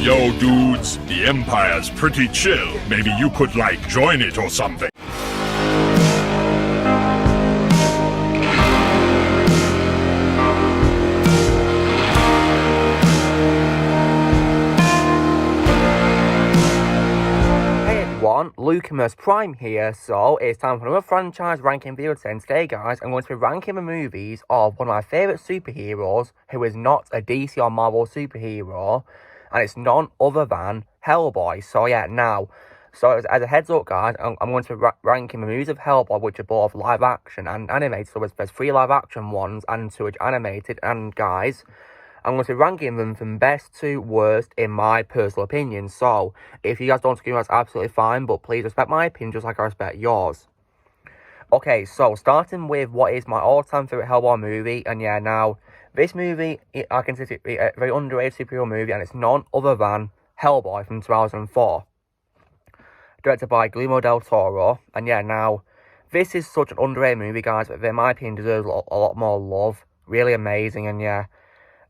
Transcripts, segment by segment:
Yo, dudes, the Empire's pretty chill. Maybe you could, join it or something. Lucamus Prime here, so it's time for another franchise ranking video. And today, guys, I'm going to be ranking the movies of one of my favourite superheroes who is not a DC or Marvel superhero, and it's none other than Hellboy. So yeah, as a heads up, guys, I'm going to be ranking the movies of Hellboy, which are both live action and animated. So there's 3 live action ones and 2 animated, and guys, I'm going to be ranking them from best to worst in my personal opinion. So, if you guys don't agree, that's absolutely fine, but please respect my opinion just like I respect yours. Okay, so starting with what is my all-time favourite Hellboy movie, and yeah, now, this movie, I consider it a very underrated superhero movie, and it's none other than Hellboy from 2004. Directed by Guillermo del Toro, and yeah, now, this is such an underrated movie, guys, but in my opinion, deserves a lot more love. Really amazing, and yeah.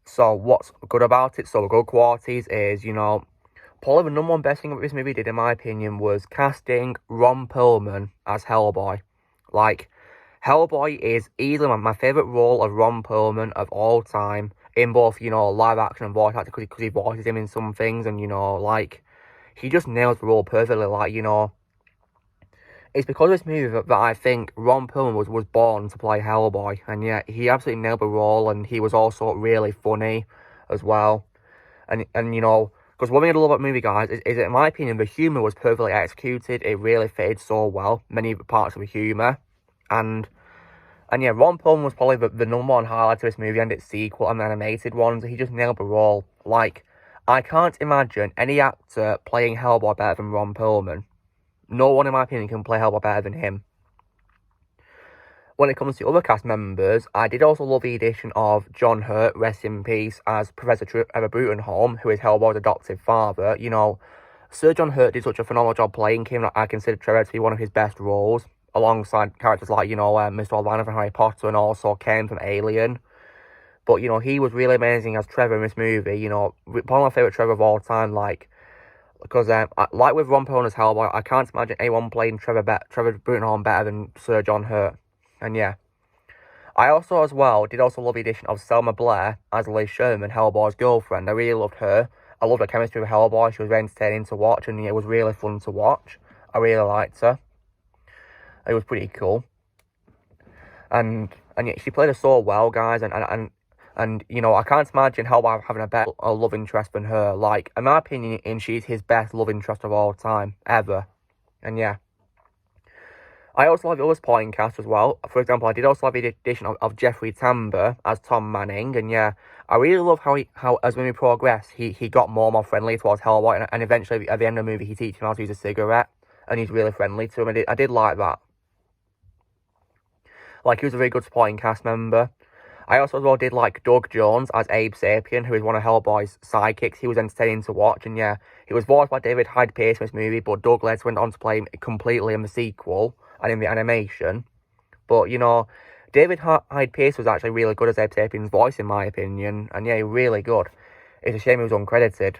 So, what's good about it? So, the good qualities is, probably the number one best thing that this movie did, in my opinion, was casting Ron Perlman as Hellboy. Hellboy is easily my favourite role of Ron Perlman of all time, in both, live action and voice acting, because he voices him in some things, and, he just nails the role perfectly, It's because of this movie that I think Ron Perlman was born to play Hellboy. And yeah, he absolutely nailed the role, and he was also really funny as well. And because one thing I love about the movie, guys, is that in my opinion, the humour was perfectly executed. It really fitted so well, many parts of the humour. And yeah, Ron Perlman was probably the number one highlight of this movie and its sequel and the animated ones. He just nailed the role. I can't imagine any actor playing Hellboy better than Ron Perlman. No one, in my opinion, can play Hellboy better than him. When it comes to other cast members, I did also love the addition of John Hurt, rest in peace, as Professor Trevor Brutenholm, who is Hellboy's adoptive father. Sir John Hurt did such a phenomenal job playing him that I consider Trevor to be one of his best roles, alongside characters like, Mr. Orlando from Harry Potter and also Ken from Alien. But, he was really amazing as Trevor in this movie. Probably my favourite Trevor of all time, because, like with Ron Perlman as Hellboy, I can't imagine anyone playing Trevor Brutenholm better than Sir John Hurt. And yeah. I also, as well, did also love the addition of Selma Blair as Liz Sherman, Hellboy's girlfriend. I really loved her. I loved her chemistry with Hellboy. She was very entertaining to watch, and it was really fun to watch. I really liked her. It was pretty cool. And yeah, she played her so well, guys, and I can't imagine Hellboy having a better love interest than her. In my opinion, she's his best love interest of all time, ever. And yeah. I also love the other supporting cast as well. For example, I did also love the addition of Jeffrey Tambor as Tom Manning. And yeah, I really love how as the movie progressed, he got more and more friendly towards Hellboy. And eventually, at the end of the movie, he teaches him how to use a cigarette. And he's really friendly to him. I did like that. He was a very good supporting cast member. I also as well did like Doug Jones as Abe Sapien, who is one of Hellboy's sidekicks. He was entertaining to watch, and yeah, he was voiced by David Hyde Pierce in this movie, but Doug later went on to play him completely in the sequel and in the animation. But, David Hyde Pierce was actually really good as Abe Sapien's voice, in my opinion, and yeah, really good. It's a shame he was uncredited.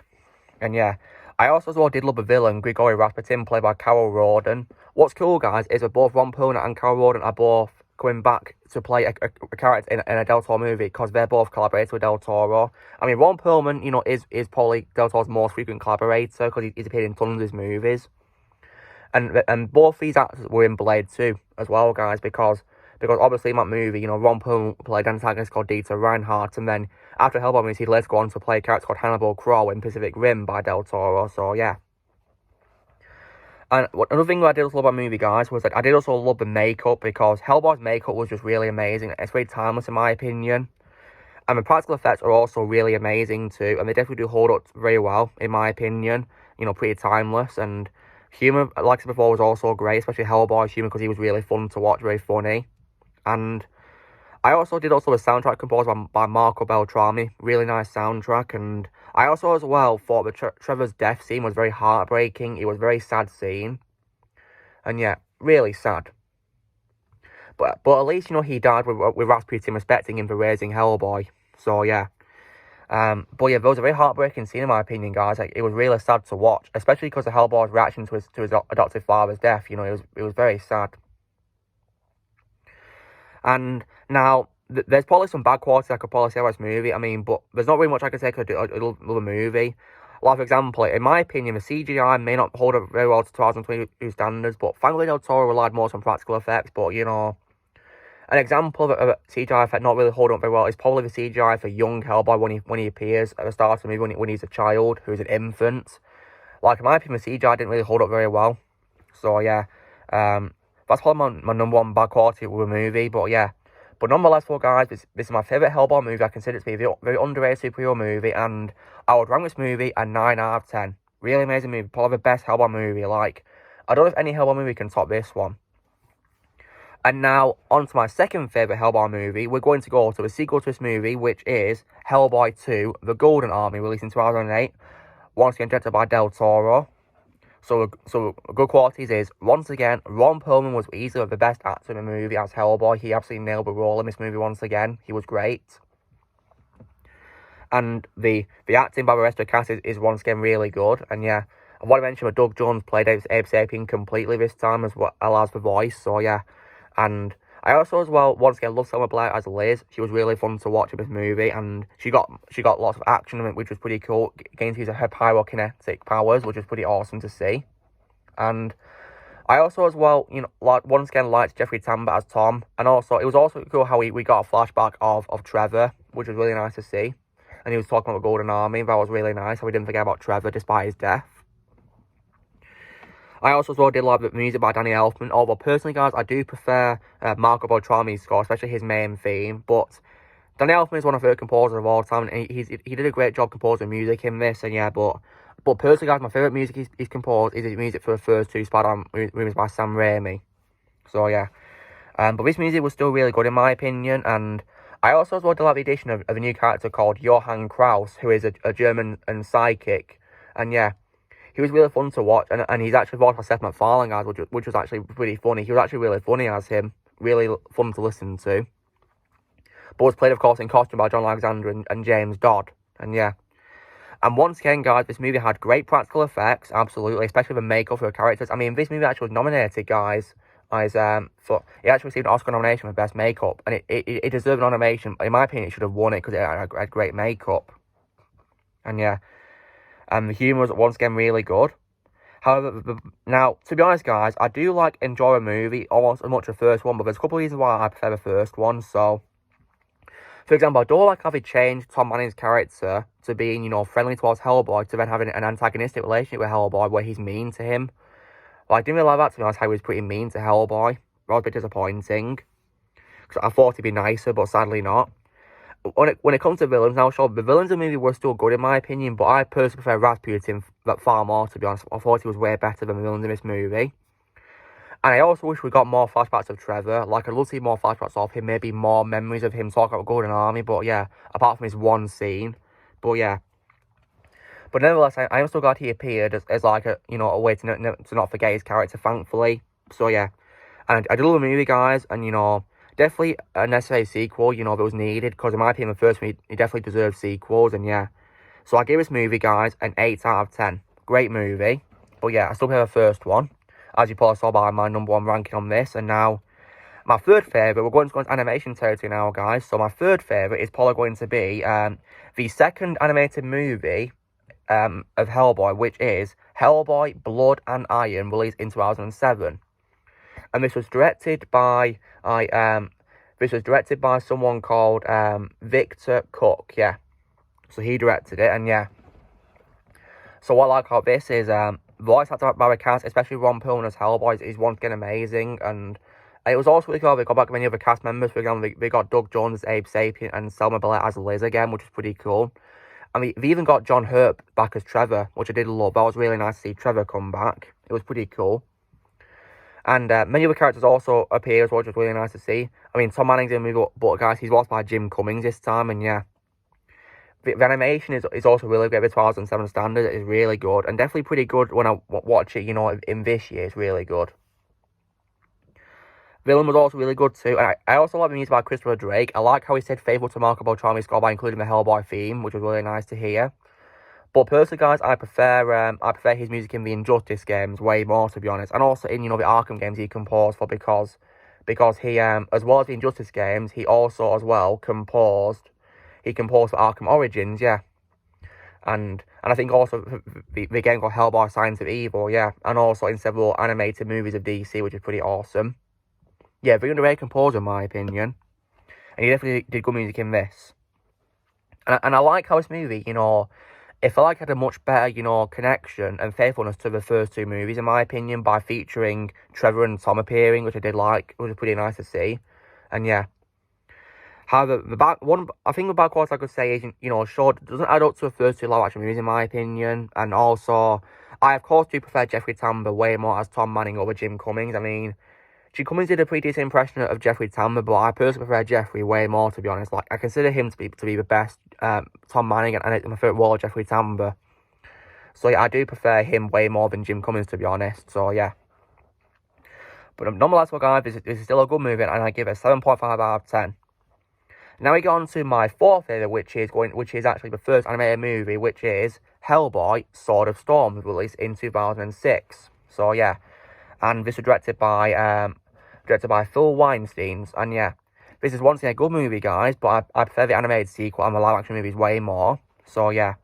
And yeah, I also as well did love the villain, Grigory Rasputin, played by Carol Roden. What's cool, guys, is that both Ron Perlman and Carol Roden are both coming back to play a character in a Del Toro movie, because they're both collaborators with Del Toro. I mean, Ron Perlman, is probably Del Toro's most frequent collaborator, because he's appeared in tons of his movies. And both these actors were in Blade 2 as well, guys, because obviously in that movie, Ron Perlman played an antagonist called Dieter Reinhardt, and then after Hellboy movies, he'd later go on to play a character called Hannibal Crow in Pacific Rim by Del Toro, so yeah. And another thing I did also love about the movie, guys, was that I did also love the makeup, because Hellboy's makeup was just really amazing. It's very timeless, in my opinion. And the practical effects are also really amazing, too. And they definitely do hold up very well, in my opinion. Pretty timeless. And humour, like I said before, was also great, especially Hellboy's humour, because he was really fun to watch, very funny. And I also did a soundtrack composed by Marco Beltrami. Really nice soundtrack. And I also as well thought that Trevor's death scene was very heartbreaking. It was a very sad scene. And yeah, really sad. But at least, he died with Rasputin respecting him for raising Hellboy. So yeah. But yeah, there was a very heartbreaking scene in my opinion, guys. Like, it was really sad to watch, especially because of Hellboy's reaction to his adoptive father's death. You know, it was very sad. And now, there's probably some bad qualities I could probably say about this movie. I mean, but there's not really much I can say about another movie. Like, for example, in my opinion, the CGI may not hold up very well to 2022 standards, but thankfully Del Toro relied more on practical effects. But, you know, an example of a CGI effect not really holding up very well is probably the CGI for young Hellboy when he appears at the start of the movie when he's a child, who's an infant. Like, in my opinion, the CGI didn't really hold up very well. So, yeah, that's probably my number one bad quality with the movie. But, yeah. But nonetheless, guys, this is my favourite Hellboy movie. I consider it to be a very, very underrated superhero movie, and I would rank this movie a 9 out of 10. Really amazing movie, probably the best Hellboy movie. Like, I don't know if any Hellboy movie can top this one. And now, on to my second favourite Hellboy movie. We're going to go to a sequel to this movie, which is Hellboy 2, The Golden Army, released in 2008. Once again, directed by Del Toro. So good qualities is, once again, Ron Perlman was easily the best actor in the movie as Hellboy. He absolutely nailed the role in this movie once again. He was great. And the acting by the rest of the cast is once again really good. And yeah, I want to mention that Doug Jones played Abe Sapien completely this time as well as the voice. So yeah, and I also as well once again love Selma Blair as Liz. She was really fun to watch in this movie, and she got lots of action in it, which was pretty cool. Getting to use her pyrokinetic powers, which was pretty awesome to see. And I also as well, you know, once again liked Jeffrey Tambor as Tom, and also it was also cool how we got a flashback of Trevor, which was really nice to see. And he was talking about the Golden Army. That was really nice. How we didn't forget about Trevor despite his death. I also as well did like the music by Danny Elfman, although personally, guys, I do prefer Marco Beltrami's score, especially his main theme. But Danny Elfman is one of my favourite composers of all time, and he did a great job composing music in this. And yeah, but personally, guys, my favourite music he's composed is his music for the first two Spider-Man movies by Sam Raimi. So yeah, but this music was still really good in my opinion, and I also as well did like the addition of a new character called Johann Kraus, who is a German and psychic, and yeah. He was really fun to watch, and he's actually voiced by Seth MacFarlane, guys, which was actually pretty funny. He was actually really funny as him, really fun to listen to. But was played, of course, in costume by John Alexander and James Dodd, and yeah. And once again, guys, this movie had great practical effects, absolutely, especially the makeup for the characters. I mean, this movie actually was nominated, guys, it actually received an Oscar nomination for Best Makeup, and it deserved an nomination. In my opinion, it should have won it because it had great makeup. And yeah. And the humour was once again really good. However, now, to be honest, guys, I do enjoy a movie almost as much as the first one, but there's a couple of reasons why I prefer the first one. So, for example, I don't like how they changed Tom Manning's character to being, you know, friendly towards Hellboy, to then having an antagonistic relationship with Hellboy where he's mean to him. I didn't really like that, to be honest, how he was pretty mean to Hellboy. That was a bit disappointing. Because I thought he'd be nicer, but sadly not. When it comes to villains, now sure, the villains in the movie were still good in my opinion, but I personally prefer Rasputin far more, to be honest. I thought he was way better than the villains in this movie. And I also wish we got more flashbacks of Trevor. I'd love to see more flashbacks of him, maybe more memories of him talking about Golden Army, but yeah, apart from his one scene. But yeah. But nevertheless, I am still glad he appeared as a way to not forget his character, thankfully. So yeah. And I do love the movie, guys, and definitely a necessary sequel, that was needed, because in my opinion, the first movie, it definitely deserves sequels, and yeah. So I give this movie, guys, an 8 out of 10. Great movie. But yeah, I still prefer the first one, as you probably saw by my number one ranking on this. And now, my third favourite, we're going to go into animation territory now, guys. So my third favourite is probably going to be the second animated movie of Hellboy, which is Hellboy, Blood and Iron, released in 2007. And this was directed by someone called Victor Cook, yeah. So he directed it, and yeah. So what I like about this is voice actor by the cast, especially Ron Perlman as Hellboy, is once again amazing. And it was also really cool they got back many other cast members. For example, they got Doug Jones as Abe Sapien and Selma Blair as Liz again, which is pretty cool. I mean, they even got John Hurt back as Trevor, which I did love. That was really nice to see Trevor come back. It was pretty cool. And many other characters also appear as well, which was really nice to see. I mean, Tom Manning's in the movie, but guys, he's voiced by Jim Cummings this time, and yeah. The animation is also really good. The 2007 standard is really good, and definitely pretty good when I watch it, in this year. It's really good. Villain was also really good too, and I also like the music by Christopher Drake. I like how he said faithful to Marco Beltrami's score by including the Hellboy theme, which was really nice to hear. But personally, guys, I prefer his music in the Injustice games way more, to be honest, and also in the Arkham games he composed for because he as well as the Injustice games, he also as well composed for Arkham Origins, yeah, and I think also the game called Hellboy: Signs of Evil, yeah, and also in several animated movies of DC, which is pretty awesome. Yeah, very underrated composer in my opinion, and he definitely did good music in this. And I like how this movie, it felt like it had a much better, connection and faithfulness to the first two movies, in my opinion, by featuring Trevor and Tom appearing, which I did like, which was pretty nice to see. And yeah. However, I think the bad quality I could say is, sure, doesn't add up to the first two live action movies, in my opinion. And also, I of course do prefer Jeffrey Tambor way more as Tom Manning over Jim Cummings. I mean, Jim Cummings did a pretty decent impression of Jeffrey Tambor, but I personally prefer Jeffrey way more, to be honest. Like, I consider him to be the best Tom Manning, and it's my favourite role of Jeffrey Tambor. So yeah, I do prefer him way more than Jim Cummings, to be honest. So yeah. But nonetheless, guys, this is still a good movie, and I give it a 7.5 out of 10. Now we go on to my fourth favourite, which is actually the first animated movie, which is Hellboy: Sword of Storms, released in 2006. So yeah. And this was directed by Phil Weinstein, and yeah, this is once again a good movie, guys, but I prefer the animated sequel and the live action movies way more. So yeah.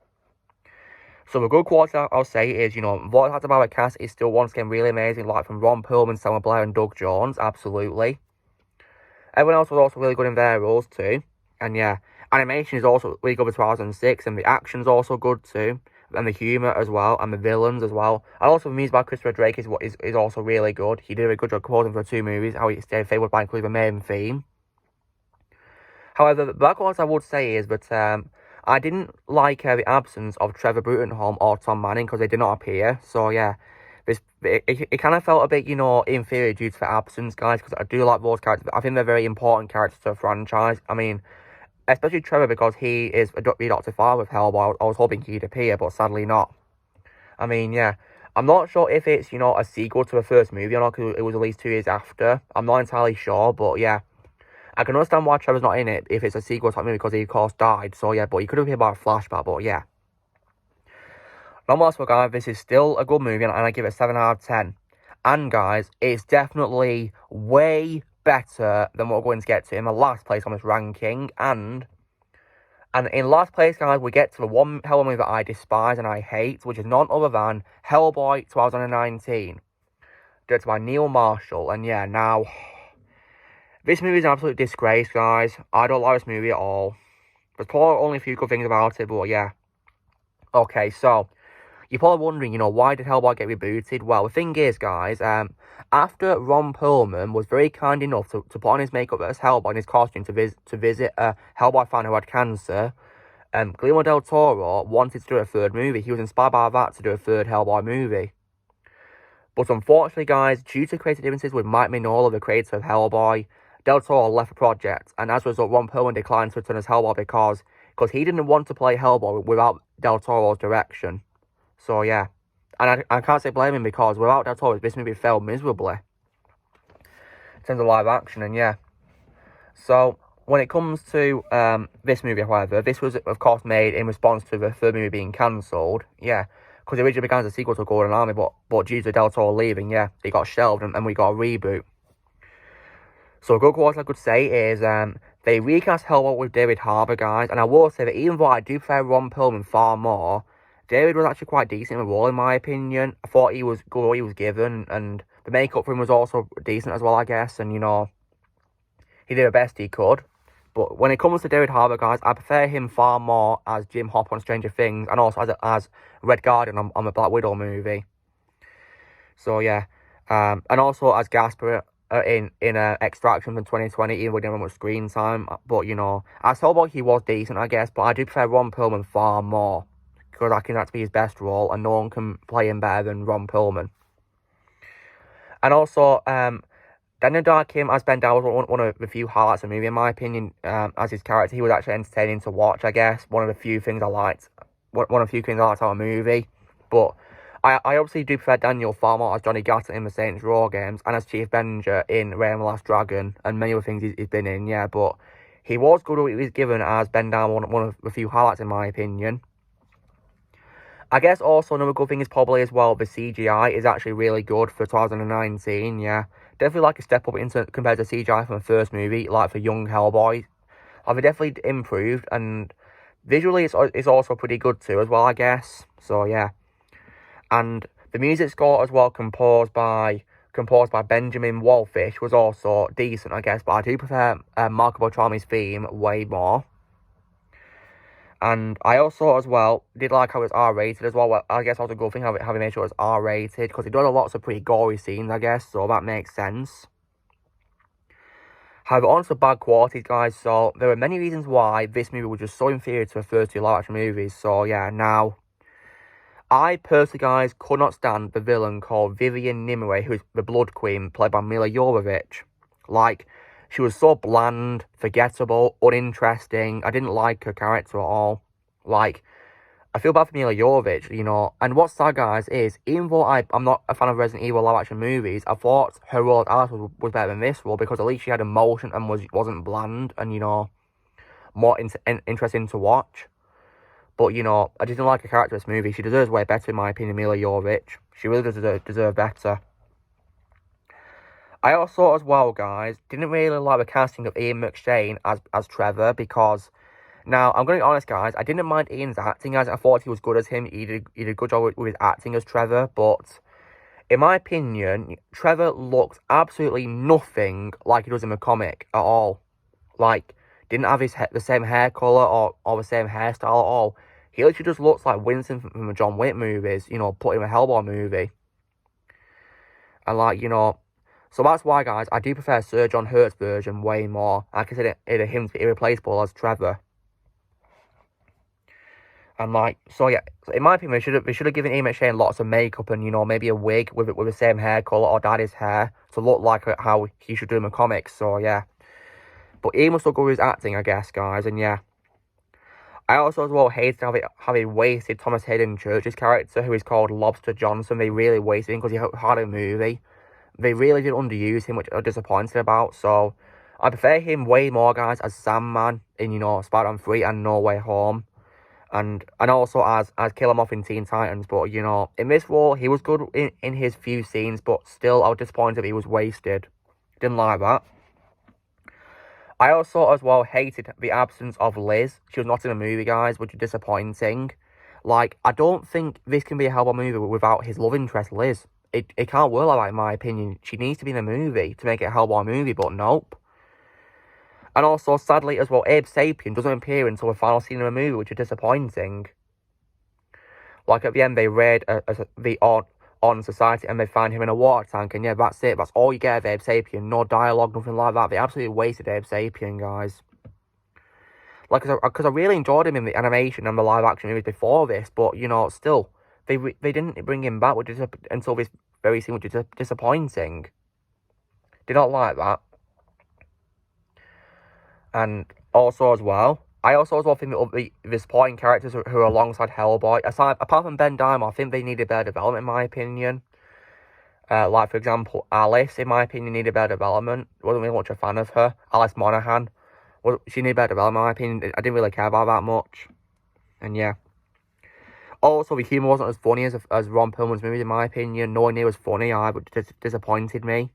So the good quality I'll say is, voice acted by the cast is still once again really amazing, like from Ron Perlman, Selma Blair, and Doug Jones, absolutely. Everyone else was also really good in their roles too, and yeah, animation is also really good for 2006, and the action's also good too. And the humour as well, and the villains as well. And also the music by Christopher Drake is also really good. He did a good job composing for 2 movies, how he stayed favoured by including the main theme. However, the bad quality I would say is that I didn't like the absence of Trevor Brutenholm or Tom Manning because they did not appear. So yeah, it kind of felt a bit, inferior due to the absence, guys, because I do like those characters. I think they're very important characters to the franchise. I mean, especially Trevor, because he is the adopted father of Hellboy. I was hoping he'd appear, but sadly not. I mean, yeah. I'm not sure if it's, a sequel to the first movie or not, because it was released 2 years after. I'm not entirely sure, but yeah. I can understand why Trevor's not in it if it's a sequel type movie, because he, of course, died. So yeah, but he could have appeared by a flashback, but yeah. Nonetheless, guys, this is still a good movie, and I give it a 7 out of 10. And, guys, it's definitely way better than what we're going to get to in the last place on this ranking, and in last place, guys, we get to the one Hellboy movie that I despise and I hate, which is none other than Hellboy 2019, directed by Neil Marshall. And yeah, now, this movie is an absolute disgrace, guys. I don't like this movie at all. There's probably only a few good things about it, but yeah. Okay, so you're probably wondering, why did Hellboy get rebooted? Well, the thing is, guys, after Ron Perlman was very kind enough to put on his makeup as Hellboy and his costume to visit a Hellboy fan who had cancer, Guillermo del Toro wanted to do a third movie. He was inspired by that to do a third Hellboy movie. But unfortunately, guys, due to creative differences with Mike Mignola, the creator of Hellboy, del Toro left the project, and as a result, Ron Perlman declined to return as Hellboy because he didn't want to play Hellboy without del Toro's direction. So yeah, and I can't say blame him, because without del Toro, this movie failed miserably in terms of live action, and yeah. So when it comes to this movie, however, this was of course made in response to the third movie being cancelled, yeah, because it originally began as a sequel to Golden Army, but due to del Toro leaving, yeah, it got shelved and we got a reboot. So a good quality I could say is they recast Hellboy with David Harbour, guys, and I will say that even though I do prefer Ron Perlman far more, David was actually quite decent in the role, in my opinion. I thought he was good what he was given, and the makeup for him was also decent as well, I guess, and, he did the best he could. But when it comes to David Harbour, guys, I prefer him far more as Jim Hopper on Stranger Things, and also as Red Guardian on the Black Widow movie. So, yeah. And also as Gasper in Extraction from 2020, even though he didn't have much screen time. But, as Hellboy, he was decent, I guess, but I do prefer Ron Perlman far more, because I think that to be his best role, and no one can play him better than Ron Perlman. And also, Daniel Day-Kim as Ben Dow was one of the few highlights of the movie, in my opinion, as his character. He was actually entertaining to watch, I guess. One of the few things I liked out of the movie. But I obviously do prefer Daniel far more as Johnny Gatton in the Saints Row games and as Chief Benja in Rey and the Last Dragon and many other things he's been in, yeah, but he was good at what he was given as Ben Diamond, one of the few highlights in my opinion. I guess also another good thing is probably as well the CGI is actually really good for 2019, yeah. Definitely like a step up compared to CGI from the first movie, like for young Hellboy. They definitely improved, and visually it's also pretty good too as well, I guess. So yeah. And the music score as well, composed by Benjamin Wallfish, was also decent, I guess, but I do prefer Marco Beltrami's theme way more. And I also, as well, did like how it was R-rated as well. Well, I guess that was a good thing, having made sure it was R-rated, because it does lots of pretty gory scenes, I guess, so that makes sense. However, on to bad qualities, guys, so there are many reasons why this movie was just so inferior to the first two live-action movies, so yeah, now, I personally, guys, could not stand the villain called Vivian Nimue, who is the Blood Queen, played by Mila Jovovich. Like, she was so bland, forgettable, uninteresting. I didn't like her character at all. Like, I feel bad for Mila Jovovich, you know. And what's sad, guys, is even though I'm not a fan of Resident Evil live-action movies, I thought her role as Alice was better than this role because at least she had emotion and wasn't bland and, you know, more interesting to watch. But, you know, I didn't like her character in this movie. She deserves way better, in my opinion, Mila Jovovich. She really does deserve better. I also, as well, guys, didn't really like the casting of Ian McShane as Trevor because, now, I'm going to be honest, guys, I didn't mind Ian's acting, guys. I thought he was good as him. He did a good job with his acting as Trevor, but in my opinion, Trevor looked absolutely nothing like he does in the comic at all. Like, didn't have the same hair colour or the same hairstyle at all. He literally just looks like Winston from the John Wick movies, you know, put in a Hellboy movie. And like, you know, so that's why, guys, I do prefer Sir John Hurt's version way more. I consider him to be irreplaceable as Trevor. And like, so yeah, in my opinion, they should have given Ian McShane lots of makeup and, you know, maybe a wig with the same hair colour or dyed his hair to look like how he should do in the comics, so yeah. But Ian was still good with his acting, I guess, guys, and yeah. I also as well hated how they wasted Thomas Hayden Church's character, who is called Lobster Johnson. They really wasted him because he had a movie. They really did underuse him, which I'm disappointed about. So I prefer him way more, guys, as Sandman in, you know, Spider-Man 3 and No Way Home. And also as Killer Moth in Teen Titans. But, you know, in this role, he was good in his few scenes, but still I was disappointed he was wasted. Didn't like that. I also, as well, hated the absence of Liz. She was not in the movie, guys, which is disappointing. Like, I don't think this can be a Hellboy movie without his love interest, Liz. It can't work like that, in my opinion. She needs to be in the movie to make it a Hellboy movie, but nope. And also, sadly, as well, Abe Sapien doesn't appear until the final scene of the movie, which is disappointing. Like, at the end, they raid the on society and they find him in a water tank, and yeah, that's it. That's all you get of Abe Sapien. No dialogue, nothing like that. They absolutely wasted Abe Sapien, guys. Like, because I really enjoyed him in the animation and the live action movies before this, but, you know, still, they didn't bring him back until this very scene, which is disappointing. Did not like that. And also as well, I also think that the supporting characters who are alongside Hellboy, apart from Ben Diamond, I think they needed better development, in my opinion. Like, for example, Alice, in my opinion, needed better development. Wasn't really much a fan of her. Alice Monaghan, she needed better development, in my opinion. I didn't really care about that much. And yeah. Also, the humour wasn't as funny as Ron Perlman's movies, in my opinion. No one near was funny, but disappointed me.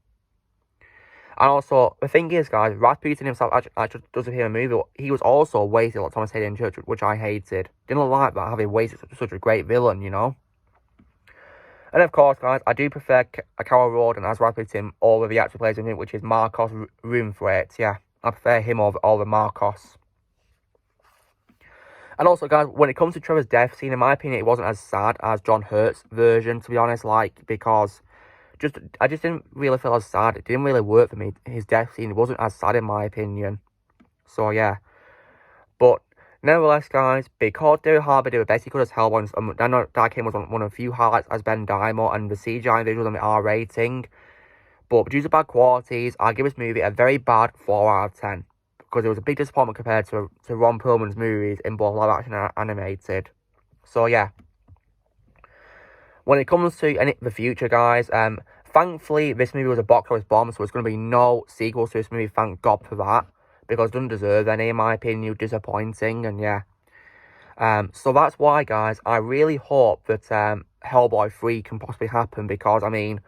And also, the thing is, guys, Rasputin himself actually does appear in the movie. He was also wasted like Thomas Hayden Church, which I hated. Didn't like that, how they wasted such a great villain, you know? And of course, guys, I do prefer Carol Roden as Rasputin over the actor who plays him, which is Marcos Roomthwaite. Yeah, I prefer him over Marcos. And also, guys, when it comes to Trevor's death scene, in my opinion, it wasn't as sad as John Hurt's version, to be honest, like, because I just didn't really feel as sad. It didn't really work for me. His death scene wasn't as sad, in my opinion. So, yeah. But, nevertheless, guys, because David Harbour did the best he could as Hellboy, I know that came was one of a few highlights as Ben Diamond, and the CGI visuals and the R rating. But due to bad qualities, I give this movie a very bad 4 out of 10. Because it was a big disappointment compared to Ron Perlman's movies in both live action and animated. So, yeah. when it comes to the future, guys, thankfully, this movie was a box office bomb, so there's going to be no sequels to this movie, thank God for that, because it doesn't deserve any, in my opinion. Disappointing, and yeah. So that's why, guys, I really hope that Hellboy 3 can possibly happen, because, I mean,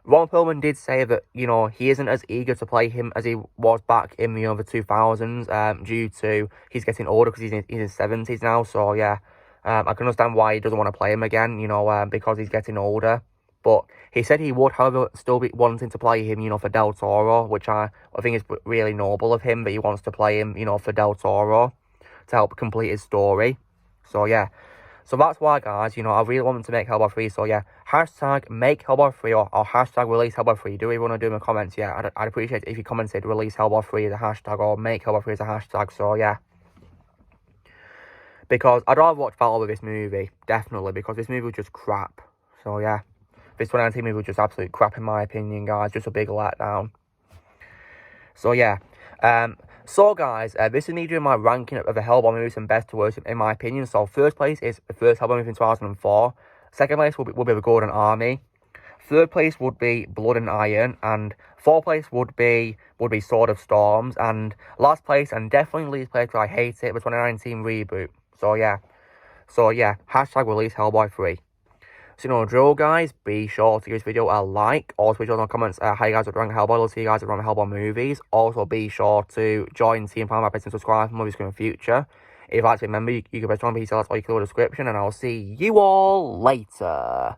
Ron Perlman did say that, you know, he isn't as eager to play him as he was back in the other 2000s, due to he's getting older, because he's in his 70s now, so yeah. I can understand why he doesn't want to play him again, you know, because he's getting older. But he said he would, however, still be wanting to play him, you know, for Del Toro, which I think is really noble of him, that he wants to play him, you know, for Del Toro to help complete his story. So, yeah. So that's why, guys, you know, I really want them to make Hellboy 3. So, yeah, hashtag make Hellboy 3 or hashtag release Hellboy 3. Do you want to do in the comments? Yeah, I'd appreciate it if you commented release Hellboy 3 as a hashtag or make Hellboy 3 as a hashtag. So, yeah. Because I'd rather watch that over this movie, definitely, because this movie was just crap. So, yeah. This 2019 movie was just absolute crap, in my opinion, guys. Just a big letdown. So, yeah. So, guys, this is me doing my ranking of the Hellboy movies from best to worst, in my opinion. So, first place is the first Hellboy movie in 2004. Second place will be The Golden Army. Third place would be Blood and Iron. And fourth place would be Sword of Storms. And last place, and definitely least place, because I hate it, the 2019 reboot. So, yeah. Hashtag release Hellboy 3. So, you know, drill, guys, be sure to give this video a like. Also, be sure to comment how you guys would rank Hellboy. Let's see you guys would rank Hellboy movies. Also, be sure to join Team Fan and subscribe for movies in the future. If you'd like to remember, you can press on PC, that's all you can do in the description. And I'll see you all later.